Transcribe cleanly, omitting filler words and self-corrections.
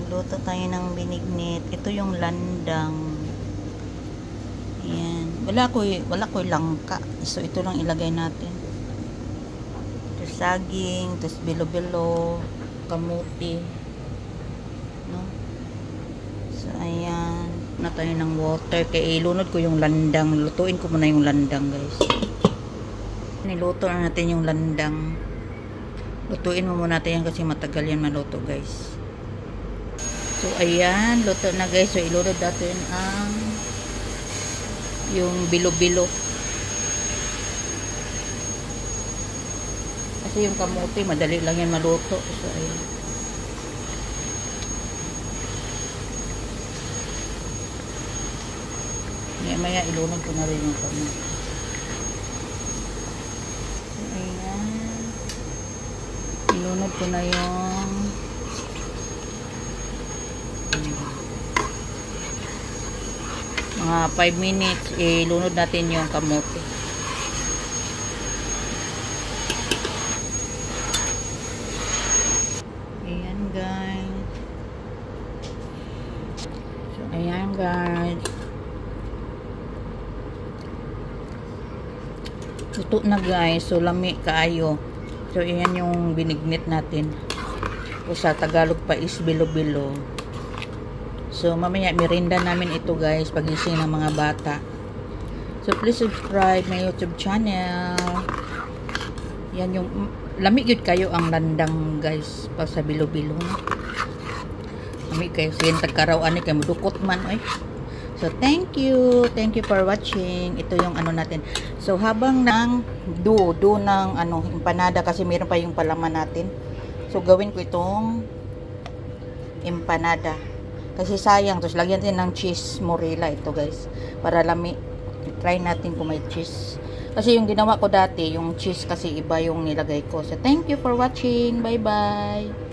Luto tayo ng binignit. Ito yung landang. Ayan. Wala ko langka. So, ito lang ilagay natin. Ito saging, tapos bilo-bilo, kamuti. No? So, ayan. Na tayo ng water. Kaya ilunod ko yung landang. Lutuin ko muna yung landang, guys. Niluto na natin yung landang. Lutuin mo muna natin yan kasi matagal yan maluto, guys. So, ayan. Luto na, guys. So, ilunod natin ang yung bilo-bilo. Kasi yung kamuti, madali lang yan maluto. So, ayan. Maya ilunod ko na rin yung kamuti. So, ayan. Ilunod ko na yung mga 5 minutes. Ilunod natin yung kamote. Ayan, guys. So, ayan, guys. Luto na, guys. So, lami kaayo. So, ayan yung binignit natin. O sa Tagalog pa is bilo-bilo. So, mamaya merinda namin ito, guys, pagising ng mga bata. So, please subscribe my YouTube channel. Yan yung, lamig yun kayo ang landang, guys, pa sa bilo-bilo. Lamig kayo. So, yan tagkarawaan ni kayo, dukot man, eh. So, thank you. Thank you for watching. Ito yung ano natin. So, habang ng do ng ano, empanada kasi meron pa yung palaman natin. So, gawin ko itong empanada. Kasi sayang. Tapos, lagyan din ng cheese mozzarella ito, guys. Para lami. Try natin kung may cheese. Kasi yung ginawa ko dati, yung cheese kasi iba yung nilagay ko. So, thank you for watching. Bye-bye.